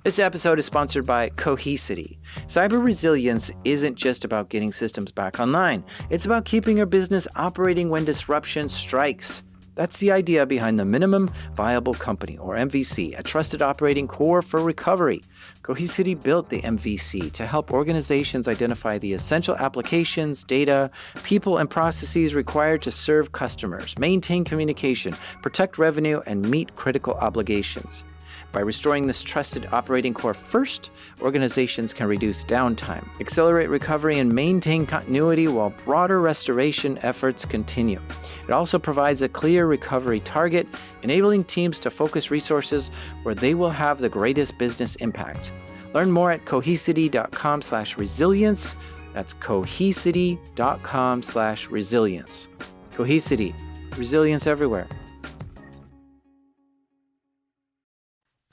This episode is sponsored by Cohesity. Cyber resilience isn't just about getting systems back online. It's about keeping your business operating when disruption strikes. That's the idea behind the Minimum Viable Company, or MVC, a trusted operating core for recovery. Cohesity built the MVC to help organizations identify the essential applications, data, people, and processes required to serve customers, maintain communication, protect revenue, and meet critical obligations. By restoring this trusted operating core first, organizations can reduce downtime, accelerate recovery, and maintain continuity while broader restoration efforts continue. It also provides a clear recovery target, enabling teams to focus resources where they will have the greatest business impact. Learn more at cohesity.com/resilience. That's cohesity.com/resilience. Cohesity, resilience everywhere.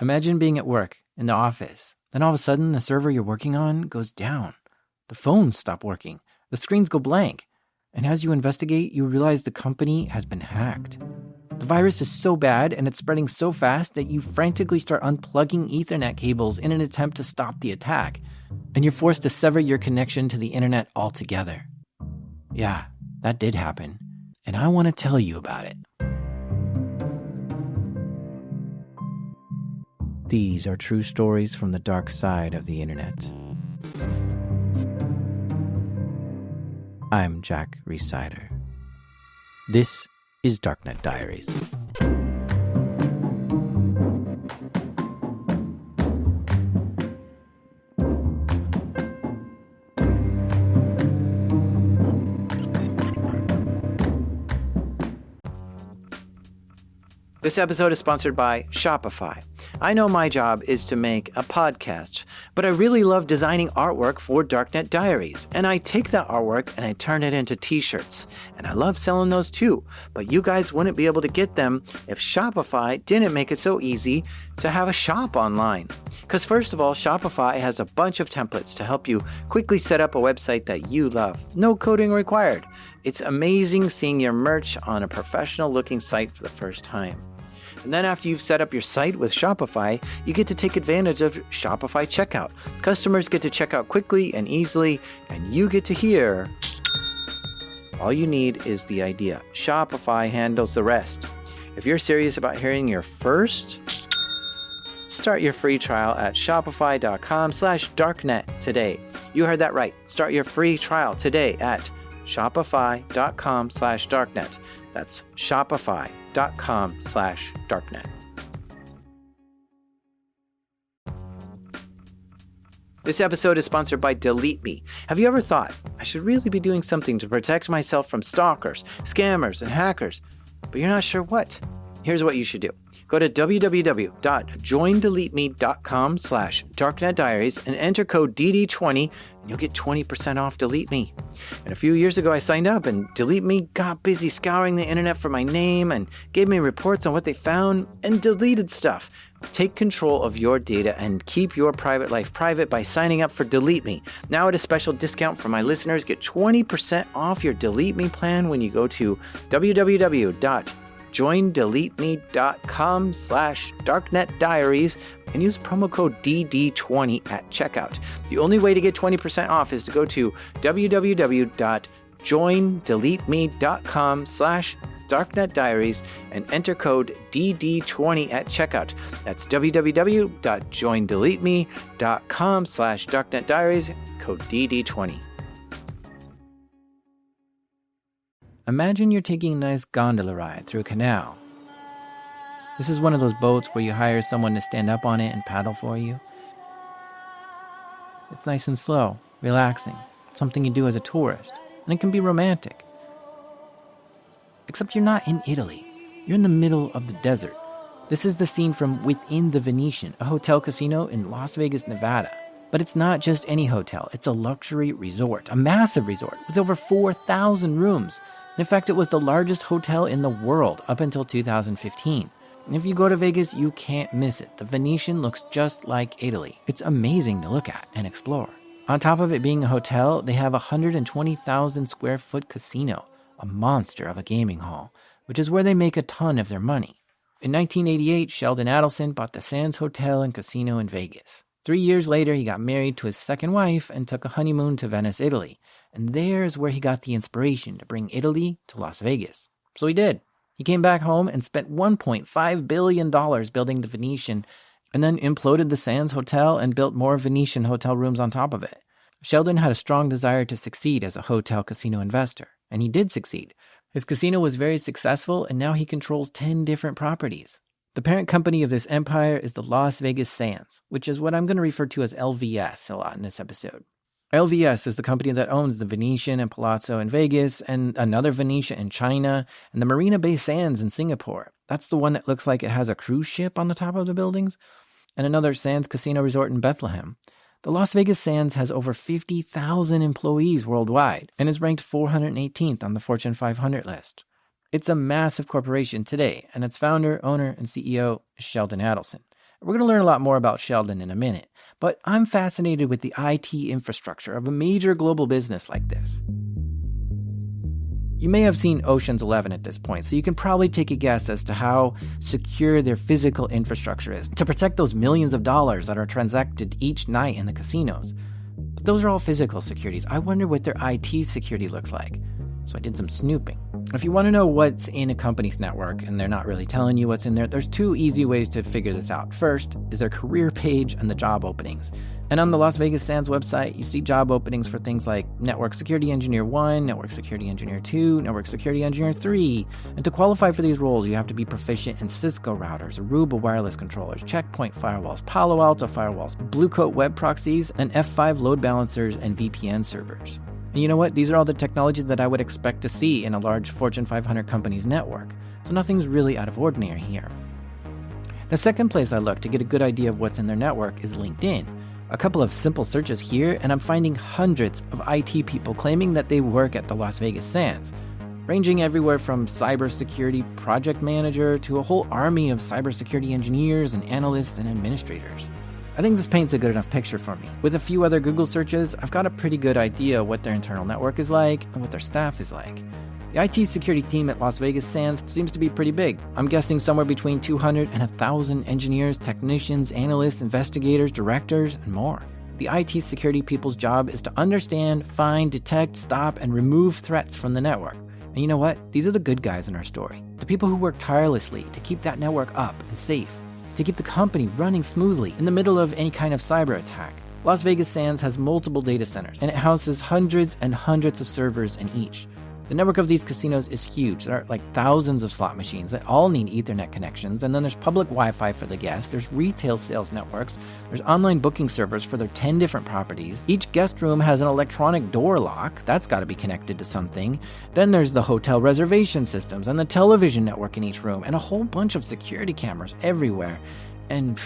Imagine being at work, in the office. Then all of a sudden, the server you're working on goes down. The phones stop working. The screens go blank. And as you investigate, you realize the company has been hacked. The virus is so bad and it's spreading so fast that you frantically start unplugging Ethernet cables in an attempt to stop the attack. And you're forced to sever your connection to the internet altogether. Yeah, that did happen. And I want to tell you about it. These are true stories from the dark side of the internet. I'm Jack Rhysider. This is Darknet Diaries. This episode is sponsored by Shopify. I know my job is to make a podcast, but I really love designing artwork for Darknet Diaries, and I take that artwork and I turn it into t-shirts, and I love selling those too, but you guys wouldn't be able to get them if Shopify didn't make it so easy to have a shop online. Because first of all, Shopify has a bunch of templates to help you quickly set up a website that you love. No coding required. It's amazing seeing your merch on a professional-looking site for the first time. And then after you've set up your site with Shopify, you get to take advantage of Shopify Checkout. Customers get to check out quickly and easily, and you get to hear. All you need is the idea. Shopify handles the rest. If you're serious about hearing your first, start your free trial at shopify.com/darknet today. You heard that right. Start your free trial today at shopify.com/darknet. That's shopify.com/darknet. This episode is sponsored by Delete Me. Have you ever thought, I should really be doing something to protect myself from stalkers, scammers, and hackers, but you're not sure what? Here's what you should do. Go to www.joindeleteme.com/darknetdiaries and enter code DD20 and you'll get 20% off Delete Me. And a few years ago I signed up and Delete Me got busy scouring the internet for my name and gave me reports on what they found and deleted stuff. Take control of your data and keep your private life private by signing up for Delete Me. Now at a special discount for my listeners, get 20% off your Delete Me plan when you go to www.joindeleteme.com/darknetdiaries and use promo code DD20 at checkout. The only way to get 20% off is to go to www.joindeleteme.com/darknetdiaries and enter code DD20 at checkout. That's www.joindeleteme.com/darknetdiaries, code DD20. Imagine you're taking a nice gondola ride through a canal. This is one of those boats where you hire someone to stand up on it and paddle for you. It's nice and slow, relaxing, something you do as a tourist, and it can be romantic. Except you're not in Italy. You're in the middle of the desert. This is the scene from Within the Venetian, a hotel casino in Las Vegas, Nevada. But it's not just any hotel. It's a luxury resort, a massive resort with over 4,000 rooms. In fact, it was the largest hotel in the world up until 2015. And if you go to Vegas, you can't miss it. The Venetian looks just like Italy. It's amazing to look at and explore. On top of it being a hotel, they have a 120,000 square foot casino, a monster of a gaming hall, which is where they make a ton of their money. In 1988, Sheldon Adelson bought the Sands Hotel and Casino in Vegas. 3 years later, he got married to his second wife and took a honeymoon to Venice, Italy. And there's where he got the inspiration to bring Italy to Las Vegas. So he did. He came back home and spent $1.5 billion building the Venetian, and then imploded the Sands Hotel and built more Venetian hotel rooms on top of it. Sheldon had a strong desire to succeed as a hotel casino investor, and he did succeed. His casino was very successful, and now he controls 10 different properties. The parent company of this empire is the Las Vegas Sands, which is what I'm going to refer to as LVS a lot in this episode. LVS is the company that owns the Venetian and Palazzo in Vegas, and another Venetian in China, and the Marina Bay Sands in Singapore. That's the one that looks like it has a cruise ship on the top of the buildings, and another Sands Casino Resort in Bethlehem. The Las Vegas Sands has over 50,000 employees worldwide and is ranked 418th on the Fortune 500 list. It's a massive corporation today, and its founder, owner, and CEO is Sheldon Adelson. We're going to learn a lot more about Sheldon in a minute, but I'm fascinated with the IT infrastructure of a major global business like this. You may have seen Ocean's 11 at this point, so you can probably take a guess as to how secure their physical infrastructure is to protect those millions of dollars that are transacted each night in the casinos. But those are all physical securities. I wonder what their IT security looks like. So I did some snooping. If you want to know what's in a company's network and they're not really telling you what's in there, there's 2 easy ways to figure this out. First is their career page and the job openings. And on the Las Vegas Sands website, you see job openings for things like Network Security Engineer 1, Network Security Engineer 2, Network Security Engineer 3. And to qualify for these roles, you have to be proficient in Cisco routers, Aruba wireless controllers, Checkpoint firewalls, Palo Alto firewalls, Blue Coat web proxies, and F5 load balancers and VPN servers. And you know what? These are all the technologies that I would expect to see in a large Fortune 500 company's network. So nothing's really out of ordinary here. The second place I look to get a good idea of what's in their network is LinkedIn. A couple of simple searches here, and I'm finding hundreds of IT people claiming that they work at the Las Vegas Sands, ranging everywhere from cybersecurity project manager to a whole army of cybersecurity engineers and analysts and administrators. I think this paints a good enough picture for me. With a few other Google searches, I've got a pretty good idea what their internal network is like and what their staff is like. The IT security team at Las Vegas Sands seems to be pretty big. I'm guessing somewhere between 200 and 1,000 engineers, technicians, analysts, investigators, directors, and more. The IT security people's job is to understand, find, detect, stop, and remove threats from the network. And you know what? These are the good guys in our story. The people who work tirelessly to keep that network up and safe, to keep the company running smoothly in the middle of any kind of cyber attack. Las Vegas Sands has multiple data centers, and it houses hundreds and hundreds of servers in each. The network of these casinos is huge. There are like thousands of slot machines that all need Ethernet connections, and then there's public Wi-Fi for the guests, there's retail sales networks, there's online booking servers for their 10 different properties. Each guest room has an electronic door lock. That's got to be connected to something. Then there's the hotel reservation systems and the television network in each room, and a whole bunch of security cameras everywhere. And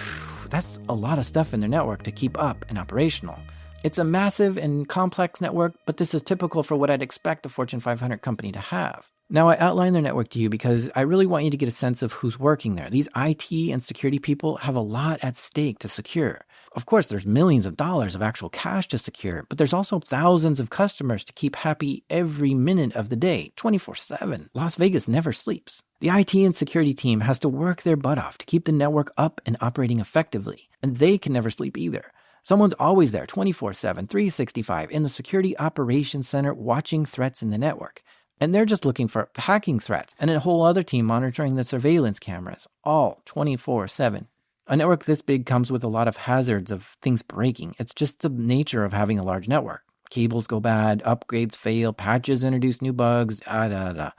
that's a lot of stuff in their network to keep up and operational. It's a massive and complex network, but this is typical for what I'd expect a Fortune 500 company to have. Now, I outline their network to you because I really want you to get a sense of who's working there. These IT and security people have a lot at stake to secure. Of course, there's millions of dollars of actual cash to secure, but there's also thousands of customers to keep happy every minute of the day, 24/7. Las Vegas never sleeps. The IT and security team has to work their butt off to keep the network up and operating effectively, and they can never sleep either. Someone's always there 24/7, 365 in the security operations center watching threats in the network. And they're just looking for hacking threats and a whole other team monitoring the surveillance cameras, all 24/7. A network this big comes with a lot of hazards of things breaking. It's just the nature of having a large network. Cables go bad, upgrades fail, patches introduce new bugs, And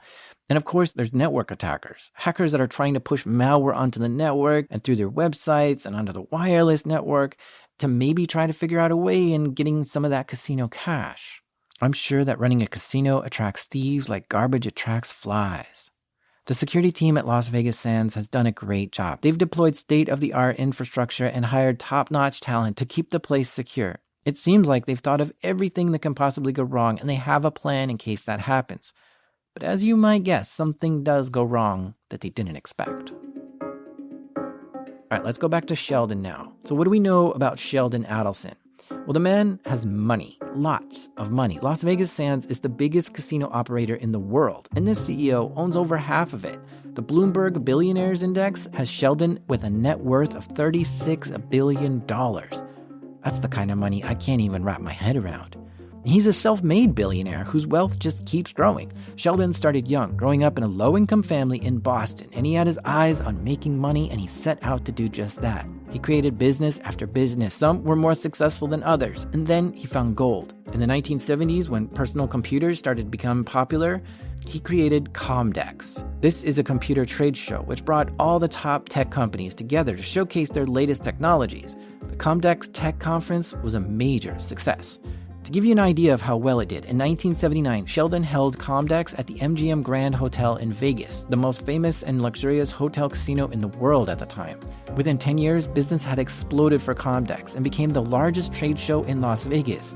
of course, there's network attackers, hackers that are trying to push malware onto the network and through their websites and onto the wireless network to maybe try to figure out a way in getting some of that casino cash. I'm sure that running a casino attracts thieves like garbage attracts flies. The security team at Las Vegas Sands has done a great job. They've deployed state-of-the-art infrastructure and hired top-notch talent to keep the place secure. It seems like they've thought of everything that can possibly go wrong, and they have a plan in case that happens. But as you might guess, something does go wrong that they didn't expect. All right, let's go back to Sheldon now. So what do we know about Sheldon Adelson? Well, the man has money, lots of money. Las Vegas Sands is the biggest casino operator in the world, and this CEO owns over half of it. The Bloomberg Billionaires Index has Sheldon with a net worth of $36 billion. That's the kind of money I can't even wrap my head around. He's a self-made billionaire whose wealth just keeps growing. Sheldon started young, growing up in a low-income family in Boston, and he had his eyes on making money, and he set out to do just that. He created business after business. Some were more successful than others, and then he found gold. In the 1970s, when personal computers started to become popular, he created Comdex. This is a computer trade show which brought all the top tech companies together to showcase their latest technologies. The Comdex Tech Conference was a major success. To give you an idea of how well it did, in 1979, Sheldon held Comdex at the MGM Grand Hotel in Vegas, the most famous and luxurious hotel casino in the world at the time. Within 10 years, business had exploded for Comdex and became the largest trade show in Las Vegas,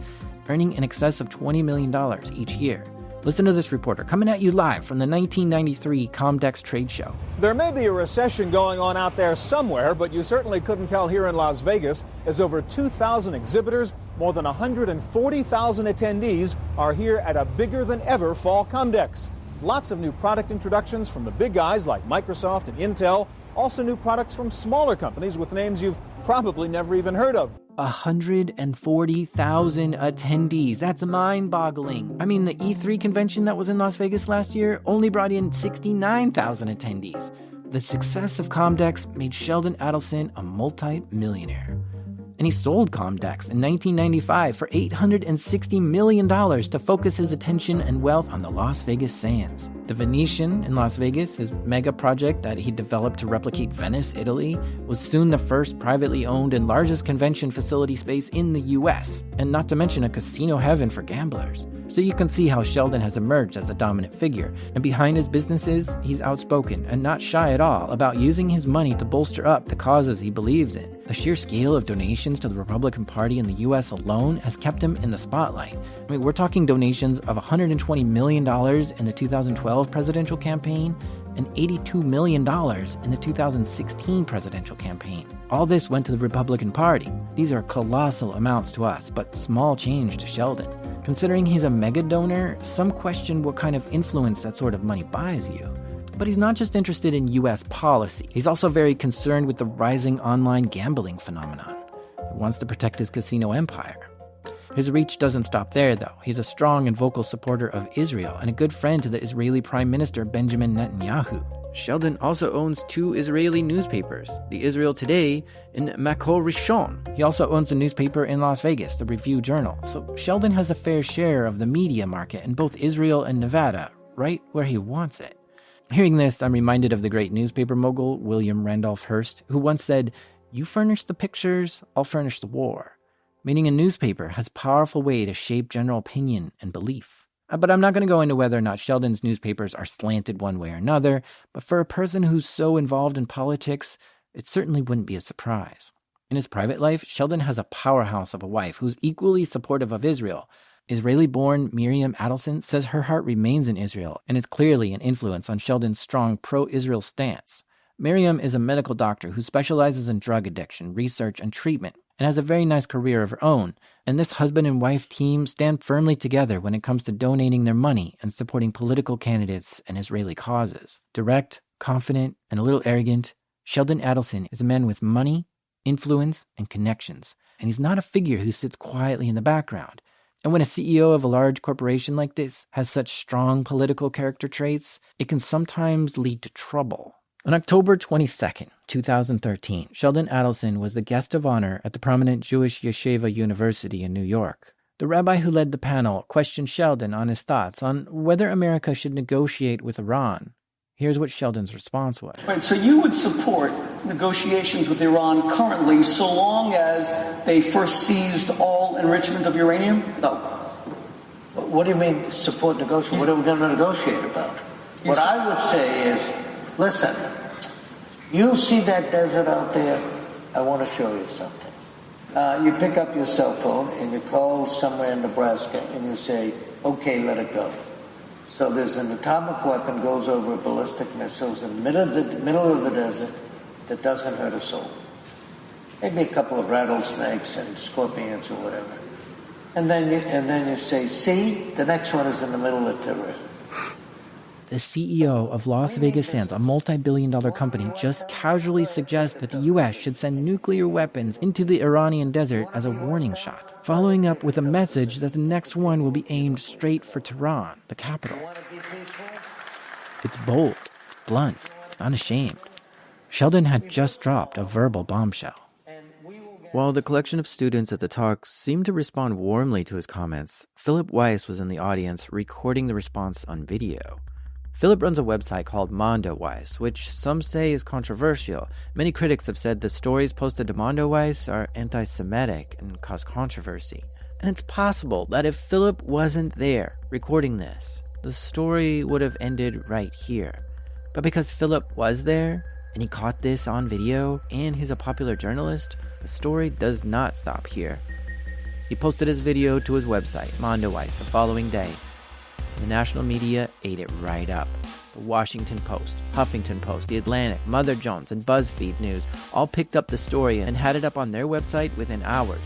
earning in excess of $20 million each year. Listen to this reporter coming at you live from the 1993 Comdex trade show. There may be a recession going on out there somewhere, but you certainly couldn't tell here in Las Vegas, as over 2,000 exhibitors, more than 140,000 attendees are here at a bigger-than-ever fall Comdex. Lots of new product introductions from the big guys like Microsoft and Intel, also new products from smaller companies with names you've probably never even heard of. 140,000 attendees. That's mind-boggling. I mean, the E3 convention that was in Las Vegas last year only brought in 69,000 attendees. The success of Comdex made Sheldon Adelson a multi-millionaire. And he sold Comdex in 1995 for $860 million to focus his attention and wealth on the Las Vegas Sands. The Venetian in Las Vegas, his mega project that he developed to replicate Venice, Italy, was soon the first privately owned and largest convention facility space in the U.S., and not to mention a casino heaven for gamblers. So you can see how Sheldon has emerged as a dominant figure, and behind his businesses, he's outspoken and not shy at all about using his money to bolster up the causes he believes in. The sheer scale of donations to the Republican Party in the U.S. alone has kept him in the spotlight. I mean, we're talking donations of $120 million in the 2012 presidential campaign and $82 million in the 2016 presidential campaign. All this went to the Republican Party. These are colossal amounts to us, but small change to Sheldon. Considering he's a mega donor, some question what kind of influence that sort of money buys you. But he's not just interested in U.S. policy. He's also very concerned with the rising online gambling phenomenon. He wants to protect his casino empire. His reach doesn't stop there, though. He's a strong and vocal supporter of Israel and a good friend to the Israeli Prime Minister Benjamin Netanyahu. Sheldon also owns 2 Israeli newspapers, the Israel Today and Makor Rishon. He also owns a newspaper in Las Vegas, the Review Journal. So Sheldon has a fair share of the media market in both Israel and Nevada, right where he wants it. Hearing this, I'm reminded of the great newspaper mogul William Randolph Hearst, who once said, "You furnish the pictures, I'll furnish the war." Meaning a newspaper has a powerful way to shape general opinion and belief. But I'm not going to go into whether or not Sheldon's newspapers are slanted one way or another, but for a person who's so involved in politics, it certainly wouldn't be a surprise. In his private life, Sheldon has a powerhouse of a wife who's equally supportive of Israel. Israeli-born Miriam Adelson says her heart remains in Israel and is clearly an influence on Sheldon's strong pro-Israel stance. Miriam is a medical doctor who specializes in drug addiction, research, and treatment, and has a very nice career of her own. And this husband and wife team stand firmly together when it comes to donating their money and supporting political candidates and Israeli causes. Direct, confident, and a little arrogant, Sheldon Adelson is a man with money, influence, and connections. And he's not a figure who sits quietly in the background. And when a CEO of a large corporation like this has such strong political character traits, it can sometimes lead to trouble. On October 22nd, 2013, Sheldon Adelson was the guest of honor at the prominent Jewish Yeshiva University in New York. The rabbi who led the panel questioned Sheldon on his thoughts on whether America should negotiate with Iran. Here's what Sheldon's response was. Right, so you would support negotiations with Iran currently so long as they first seized all enrichment of uranium? No. What do you mean support negotiation? What are we going to negotiate about? What I would say is, listen, you see that desert out there? I want to show you something. You pick up your cell phone and you call somewhere in Nebraska and you say, okay, let it go. So there's an atomic weapon goes over ballistic missiles in the middle of the desert that doesn't hurt a soul. Maybe a couple of rattlesnakes and scorpions or whatever. And then you say, see, the next one is in the middle of Tehran. the CEO of Las Vegas Sands, a multi-billion-dollar company, just casually suggests that the U.S. should send nuclear weapons into the Iranian desert as a warning shot, following up with a message that the next one will be aimed straight for Tehran, the capital. It's bold, blunt, unashamed. Sheldon had just dropped a verbal bombshell. While the collection of students at the talk seemed to respond warmly to his comments, Philip Weiss was in the audience recording the response on video. Philip runs a website called Mondo Weiss, which some say is controversial. Many critics have said the stories posted to Mondo Weiss are anti-Semitic and cause controversy. And it's possible that if Philip wasn't there recording this, the story would have ended right here. But because Philip was there, and he caught this on video, and he's a popular journalist, the story does not stop here. He posted his video to his website, Mondo Weiss, the following day. The national media ate it right up. The Washington Post, Huffington Post, The Atlantic, Mother Jones, and BuzzFeed News all picked up the story and had it up on their website within hours.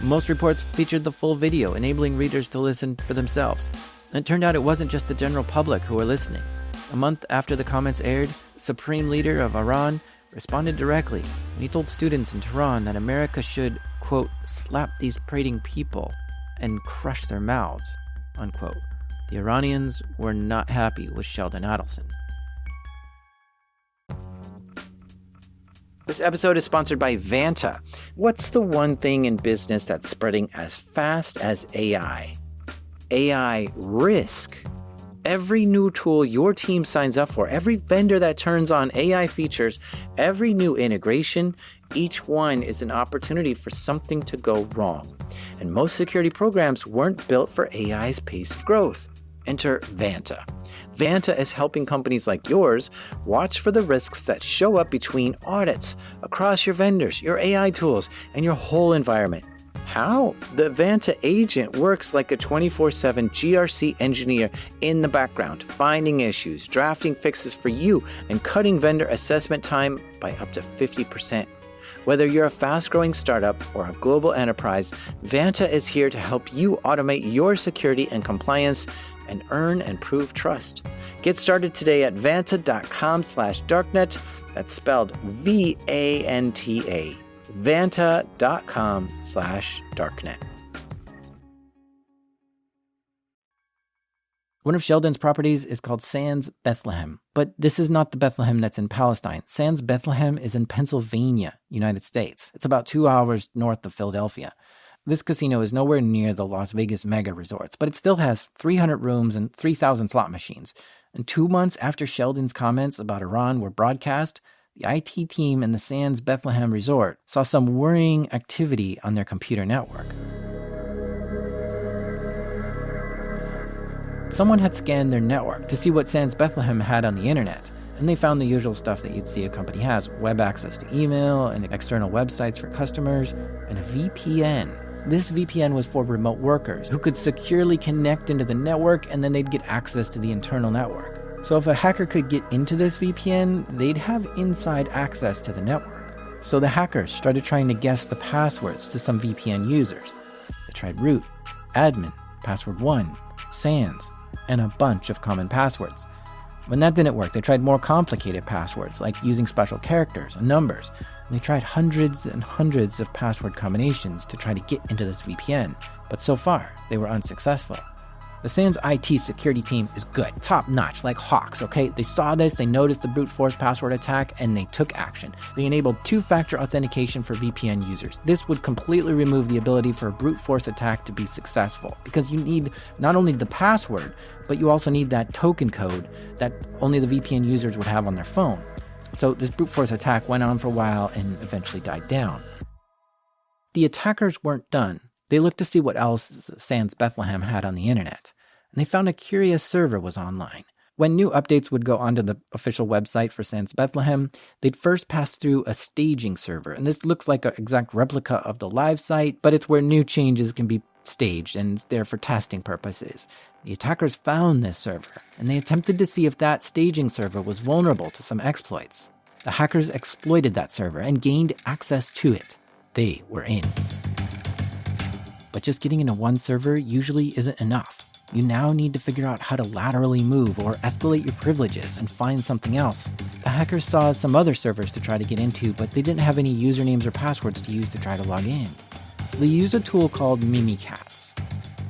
Most reports featured the full video, enabling readers to listen for themselves. And it turned out it wasn't just the general public who were listening. A month after the comments aired, Supreme Leader of Iran responded directly, and he told students in Tehran that America should, quote, slap these prating people and crush their mouths, unquote. The Iranians were not happy with Sheldon Adelson. This episode is sponsored by Vanta. What's the one thing in business that's spreading as fast as AI? AI risk. Every new tool your team signs up for, every vendor that turns on AI features, every new integration, each one is an opportunity for something to go wrong. And most security programs weren't built for AI's pace of growth. Enter Vanta. Vanta is helping companies like yours watch for the risks that show up between audits, across your vendors, your AI tools, and your whole environment. How? The Vanta agent works like a 24/7 GRC engineer in the background, finding issues, drafting fixes for you, and cutting vendor assessment time by up to 50%. Whether you're a fast-growing startup or a global enterprise, Vanta is here to help you automate your security and compliance and earn and prove trust. Get started today at vanta.com/darknet. That's spelled VANTA. Vanta.com/darknet. One of Sheldon's properties is called Sands Bethlehem, but this is not the Bethlehem that's in Palestine. Sands Bethlehem is in Pennsylvania, United States. It's about 2 hours north of Philadelphia. This casino is nowhere near the Las Vegas mega resorts, but it still has 300 rooms and 3,000 slot machines. And 2 months after Sheldon's comments about Iran were broadcast, the IT team in the Sands Bethlehem Resort saw some worrying activity on their computer network. Someone had scanned their network to see what Sands Bethlehem had on the internet, and they found the usual stuff that you'd see a company has: web access to email and external websites for customers, and a VPN. This VPN was for remote workers who could securely connect into the network, and then they'd get access to the internal network. So if a hacker could get into this VPN, they'd have inside access to the network. So the hackers started trying to guess the passwords to some VPN users. They tried root, admin, password 1, Sands, and a bunch of common passwords. When that didn't work, they tried more complicated passwords, like using special characters and numbers. And they tried hundreds and hundreds of password combinations to try to get into this VPN. But so far, they were unsuccessful. The Sands IT security team is good, top-notch, like hawks, okay? They saw this, they noticed the brute force password attack, and they took action. They enabled two-factor authentication for VPN users. This would completely remove the ability for a brute force attack to be successful, because you need not only the password, but you also need that token code that only the VPN users would have on their phone. So this brute force attack went on for a while and eventually died down. The attackers weren't done. They looked to see what else Sands Bethlehem had on the internet, and they found a curious server was online. When new updates would go onto the official website for Sands Bethlehem, they'd first pass through a staging server, and this looks like an exact replica of the live site, but it's where new changes can be staged, and it's there for testing purposes. The attackers found this server, and they attempted to see if that staging server was vulnerable to some exploits. The hackers exploited that server and gained access to it. They were in. But just getting into one server usually isn't enough. You now need to figure out how to laterally move or escalate your privileges and find something else. The hackers saw some other servers to try to get into, but they didn't have any usernames or passwords to use to try to log in. So they used a tool called Mimikatz.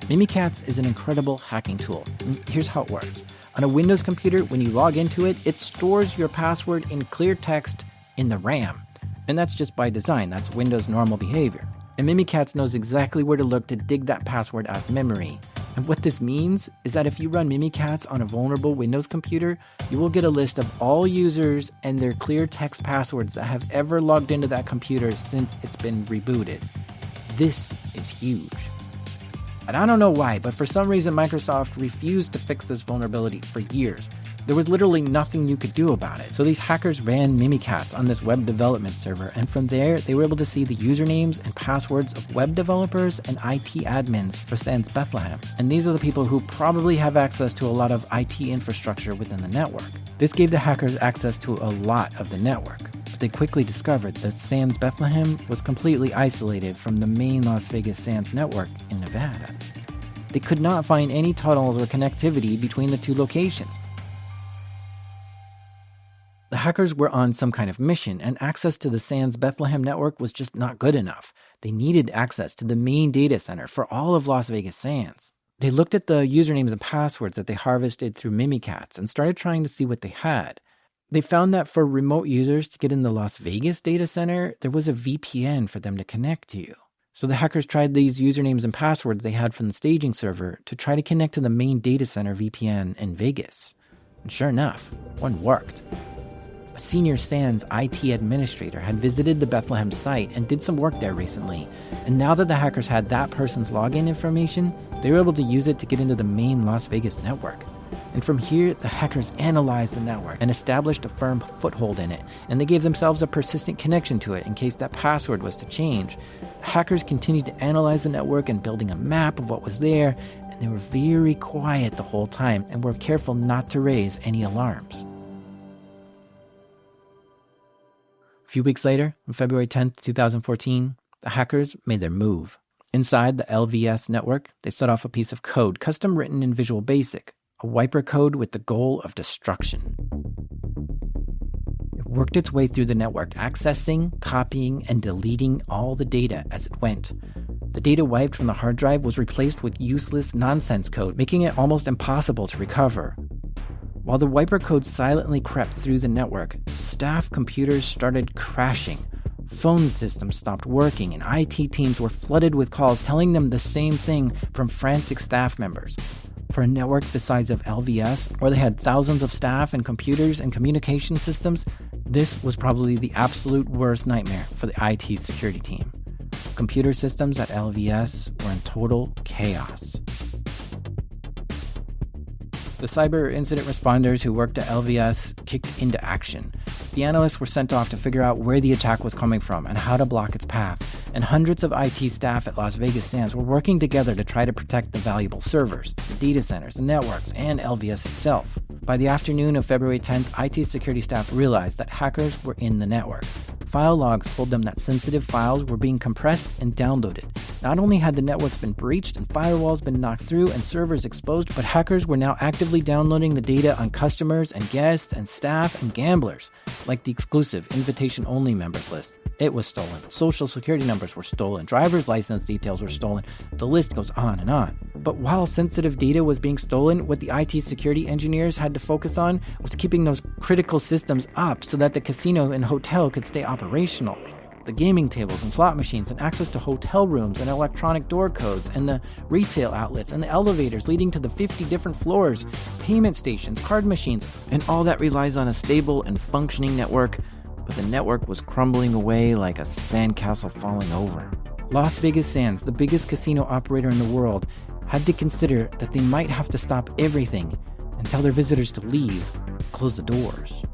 Mimikatz is an incredible hacking tool. And here's how it works. On a Windows computer, when you log into it, it stores your password in clear text in the RAM. And that's just by design. That's Windows' normal behavior. And Mimikatz knows exactly where to look to dig that password out of memory. And what this means is that if you run Mimikatz on a vulnerable Windows computer, you will get a list of all users and their clear text passwords that have ever logged into that computer since it's been rebooted. This is huge. And I don't know why, but for some reason Microsoft refused to fix this vulnerability for years. There was literally nothing you could do about it. So these hackers ran Mimikatz on this web development server, and from there, they were able to see the usernames and passwords of web developers and IT admins for Sans Bethlehem. And these are the people who probably have access to a lot of IT infrastructure within the network. This gave the hackers access to a lot of the network. But they quickly discovered that Sans Bethlehem was completely isolated from the main Las Vegas Sands network in Nevada. They could not find any tunnels or connectivity between the two locations. The hackers were on some kind of mission, and access to the Sans Bethlehem network was just not good enough. They needed access to the main data center for all of Las Vegas Sands. They looked at the usernames and passwords that they harvested through Mimikatz and started trying to see what they had. They found that for remote users to get in the Las Vegas data center, there was a VPN for them to connect to. So the hackers tried these usernames and passwords they had from the staging server to try to connect to the main data center VPN in Vegas. And sure enough, one worked. A senior Sans IT administrator had visited the Bethlehem site and did some work there recently, and now that the hackers had that person's login information, they were able to use it to get into the main Las Vegas network. And from here, the hackers analyzed the network and established a firm foothold in it, and they gave themselves a persistent connection to it in case that password was to change. Hackers continued to analyze the network and building a map of what was there, and they were very quiet the whole time and were careful not to raise any alarms. A few weeks later, on February 10th, 2014, the hackers made their move. Inside the LVS network, they set off a piece of code custom written in Visual Basic, a wiper code with the goal of destruction. It worked its way through the network, accessing, copying, and deleting all the data as it went. The data wiped from the hard drive was replaced with useless nonsense code, making it almost impossible to recover. While the wiper code silently crept through the network, staff computers started crashing. Phone systems stopped working, and IT teams were flooded with calls telling them the same thing from frantic staff members. For a network the size of LVS, where they had thousands of staff and computers and communication systems, this was probably the absolute worst nightmare for the IT security team. Computer systems at LVS were in total chaos. The cyber incident responders who worked at LVS kicked into action. The analysts were sent off to figure out where the attack was coming from and how to block its path. And hundreds of IT staff at Las Vegas Sands were working together to try to protect the valuable servers, the data centers, the networks, and LVS itself. By the afternoon of February 10th, IT security staff realized that hackers were in the network. File logs told them that sensitive files were being compressed and downloaded. Not only had the networks been breached and firewalls been knocked through and servers exposed, but hackers were now actively downloading the data on customers and guests and staff and gamblers, like the exclusive invitation-only members list. It was stolen. Social security numbers were stolen. Driver's license details were stolen. The list goes on and on. But while sensitive data was being stolen, what the IT security engineers had to focus on was keeping those critical systems up so that the casino and hotel could stay operational. The gaming tables and slot machines and access to hotel rooms and electronic door codes and the retail outlets and the elevators leading to the 50 different floors, payment stations, card machines, and all that relies on a stable and functioning network. But the network was crumbling away like a sandcastle falling over. Las Vegas Sands, the biggest casino operator in the world, had to consider that they might have to stop everything and tell their visitors to leave, close the doors.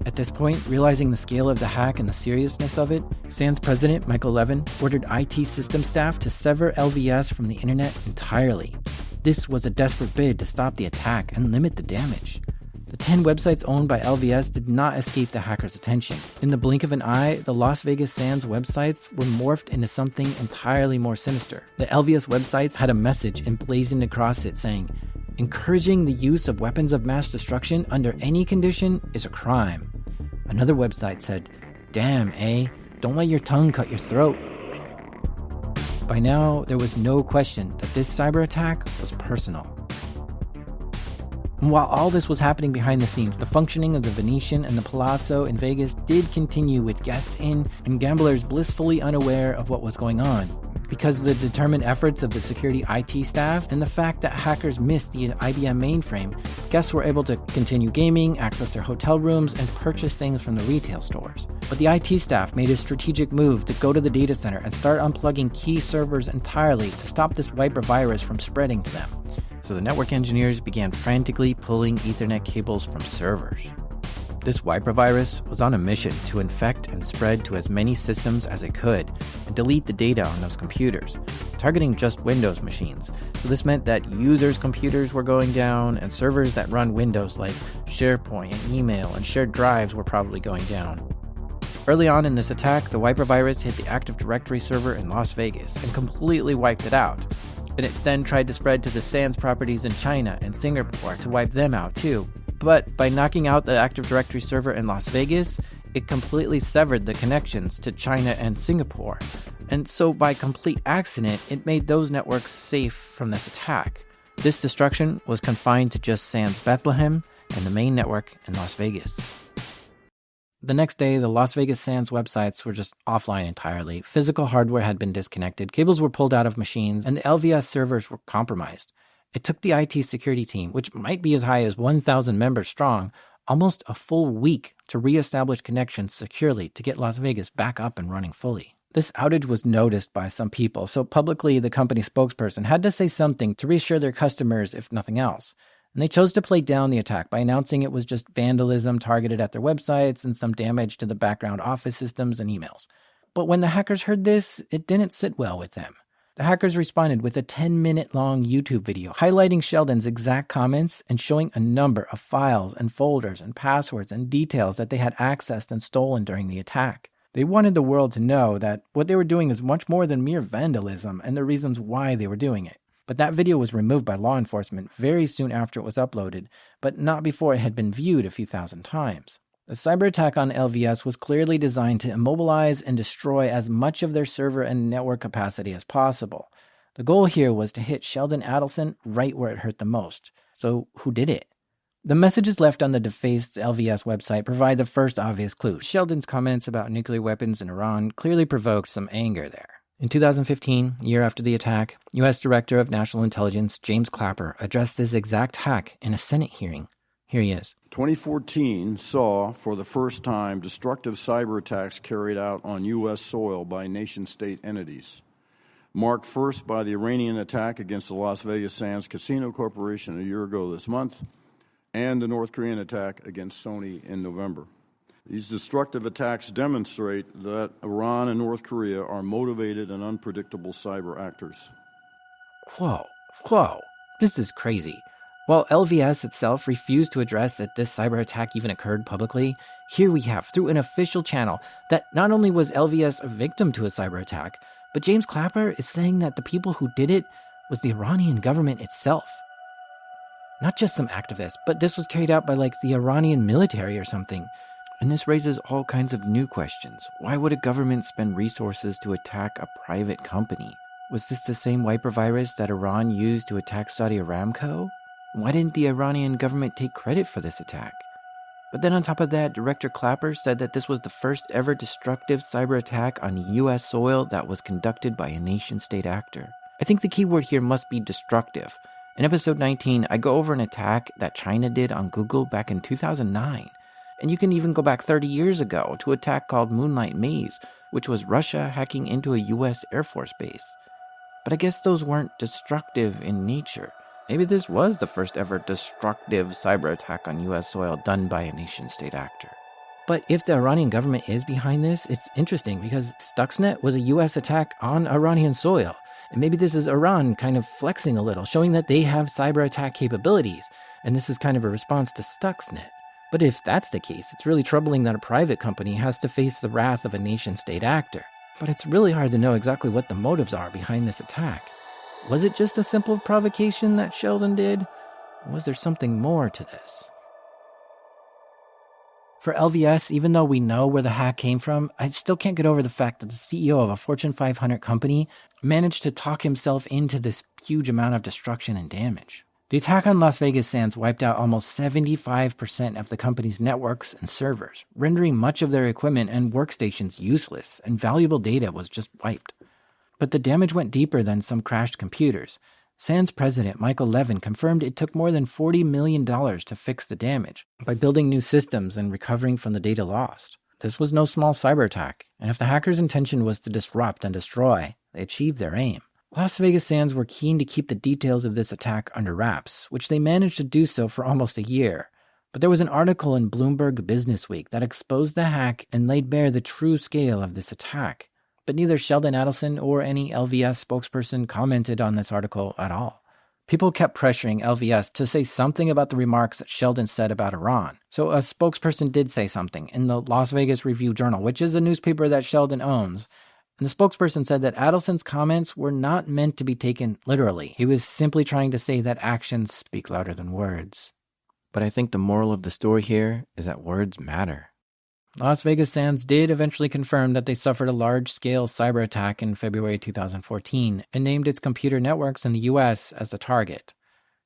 At this point, realizing the scale of the hack and the seriousness of it, Sands president Michael Levin ordered IT system staff to sever LVS from the internet entirely. This was a desperate bid to stop the attack and limit the damage. The The 10 websites owned by LVS did not escape the hackers' attention. In the blink of an eye, the Las Vegas Sands websites were morphed into something entirely more sinister. The LVS websites had a message emblazoned across it saying, "Encouraging the use of weapons of mass destruction under any condition is a crime." Another website said, "Damn, eh? Don't let your tongue cut your throat." By now, there was no question that this cyber attack was personal. And while all this was happening behind the scenes, the functioning of the Venetian and the Palazzo in Vegas did continue with guests in and gamblers blissfully unaware of what was going on. Because of the determined efforts of the security IT staff and the fact that hackers missed the IBM mainframe, guests were able to continue gaming, access their hotel rooms, and purchase things from the retail stores. But the IT staff made a strategic move to go to the data center and start unplugging key servers entirely to stop this wiper virus from spreading to them. So the network engineers began frantically pulling Ethernet cables from servers. This wiper virus was on a mission to infect and spread to as many systems as it could and delete the data on those computers, targeting just Windows machines. So this meant that users' computers were going down and servers that run Windows like SharePoint and email and shared drives were probably going down. Early on in this attack, the wiper virus hit the Active Directory server in Las Vegas and completely wiped it out. And it then tried to spread to the Sands properties in China and Singapore to wipe them out too. But by knocking out the Active Directory server in Las Vegas, it completely severed the connections to China and Singapore. And so by complete accident, it made those networks safe from this attack. This destruction was confined to just Sands Bethlehem and the main network in Las Vegas. The next day, the Las Vegas Sands websites were just offline entirely. Physical hardware had been disconnected, cables were pulled out of machines, and the LVS servers were compromised. It took the IT security team, which might be as high as 1,000 members strong, almost a full week to reestablish connections securely to get Las Vegas back up and running fully. This outage was noticed by some people, so publicly the company spokesperson had to say something to reassure their customers, if nothing else. And they chose to play down the attack by announcing it was just vandalism targeted at their websites and some damage to the background office systems and emails. But when the hackers heard this, it didn't sit well with them. The hackers responded with a 10-minute-long YouTube video highlighting Sheldon's exact comments and showing a number of files and folders and passwords and details that they had accessed and stolen during the attack. They wanted the world to know that what they were doing is much more than mere vandalism and the reasons why they were doing it. But that video was removed by law enforcement very soon after it was uploaded, but not before it had been viewed a few thousand times. The cyber attack on LVS was clearly designed to immobilize and destroy as much of their server and network capacity as possible. The goal here was to hit Sheldon Adelson right where it hurt the most. So who did it? The messages left on the defaced LVS website provide the first obvious clue. Sheldon's comments about nuclear weapons in Iran clearly provoked some anger there. In 2015, a year after the attack, U.S. Director of National Intelligence James Clapper addressed this exact hack in a Senate hearing. Here he is. 2014 saw, for the first time, destructive cyber attacks carried out on U.S. soil by nation-state entities, marked first by the Iranian attack against the Las Vegas Sands Casino Corporation a year ago this month, and the North Korean attack against Sony in November. These destructive attacks demonstrate that Iran and North Korea are motivated and unpredictable cyber actors. Whoa, this is crazy. While LVS itself refused to address that this cyber attack even occurred publicly, here we have, through an official channel, that not only was LVS a victim to a cyber attack, but James Clapper is saying that the people who did it was the Iranian government itself. Not just some activists, but this was carried out by the Iranian military or something. And this raises all kinds of new questions. Why would a government spend resources to attack a private company? Was this the same wiper virus that Iran used to attack Saudi Aramco? Why didn't the Iranian government take credit for this attack? But then on top of that, Director Clapper said that this was the first ever destructive cyber attack on U.S. soil that was conducted by a nation-state actor. I think the key word here must be destructive. In episode 19, I go over an attack that China did on Google back in 2009. And you can even go back 30 years ago to an attack called Moonlight Maze, which was Russia hacking into a U.S. Air Force base. But I guess those weren't destructive in nature. Maybe this was the first ever destructive cyber attack on U.S. soil done by a nation-state actor. But if the Iranian government is behind this, it's interesting because Stuxnet was a U.S. attack on Iranian soil. And maybe this is Iran kind of flexing a little, showing that they have cyber attack capabilities, and this is kind of a response to Stuxnet. But if that's the case, it's really troubling that a private company has to face the wrath of a nation-state actor. But it's really hard to know exactly what the motives are behind this attack. Was it just a simple provocation that Sheldon did? Or was there something more to this? For LVS, even though we know where the hack came from, I still can't get over the fact that the CEO of a Fortune 500 company managed to talk himself into this huge amount of destruction and damage. The attack on Las Vegas Sands wiped out almost 75% of the company's networks and servers, rendering much of their equipment and workstations useless, and valuable data was just wiped. But the damage went deeper than some crashed computers. Sands president Michael Levin confirmed it took more than $40 million to fix the damage by building new systems and recovering from the data lost. This was no small cyber attack, and if the hackers' intention was to disrupt and destroy, they achieved their aim. Las Vegas Sands were keen to keep the details of this attack under wraps, which they managed to do so for almost a year. But there was an article in Bloomberg Businessweek that exposed the hack and laid bare the true scale of this attack. But neither Sheldon Adelson or any LVS spokesperson commented on this article at all. People kept pressuring LVS to say something about the remarks that Sheldon said about Iran. So a spokesperson did say something in the Las Vegas Review-Journal, which is a newspaper that Sheldon owns. And the spokesperson said that Adelson's comments were not meant to be taken literally. He was simply trying to say that actions speak louder than words. But I think the moral of the story here is that words matter. Las Vegas Sands did eventually confirm that they suffered a large-scale cyber attack in February 2014 and named its computer networks in the U.S. as a target.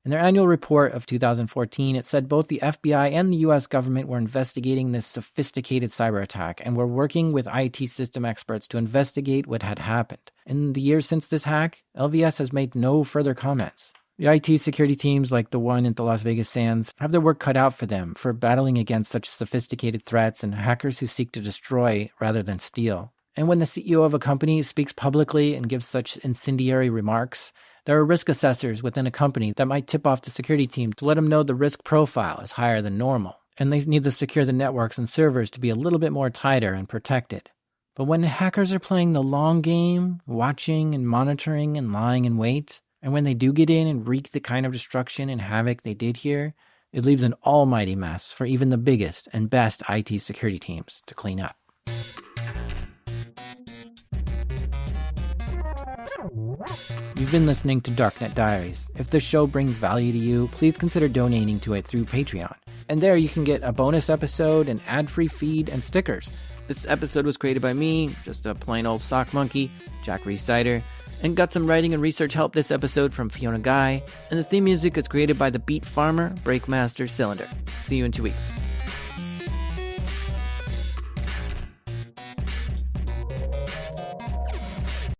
In their annual report of 2014, it said both the FBI and the U.S. government were investigating this sophisticated cyber attack and were working with IT system experts to investigate what had happened. In the years since this hack, LVS has made no further comments. The IT security teams, like the one at the Las Vegas Sands, have their work cut out for them for battling against such sophisticated threats and hackers who seek to destroy rather than steal. And when the CEO of a company speaks publicly and gives such incendiary remarks, there are risk assessors within a company that might tip off the security team to let them know the risk profile is higher than normal, and they need to secure the networks and servers to be a little bit more tighter and protected. But when hackers are playing the long game, watching and monitoring and lying in wait, and when they do get in and wreak the kind of destruction and havoc they did here, it leaves an almighty mess for even the biggest and best IT security teams to clean up. You've been listening to Darknet Diaries. If this show brings value to you, please consider donating to it through Patreon. And there you can get a bonus episode, an ad-free feed, and stickers. This episode was created by me, just a plain old sock monkey, Jack Resider, and got some writing and research help this episode from Fiona Guy. And the theme music is created by the Beat Farmer, Breakmaster Cylinder. See you in 2 weeks.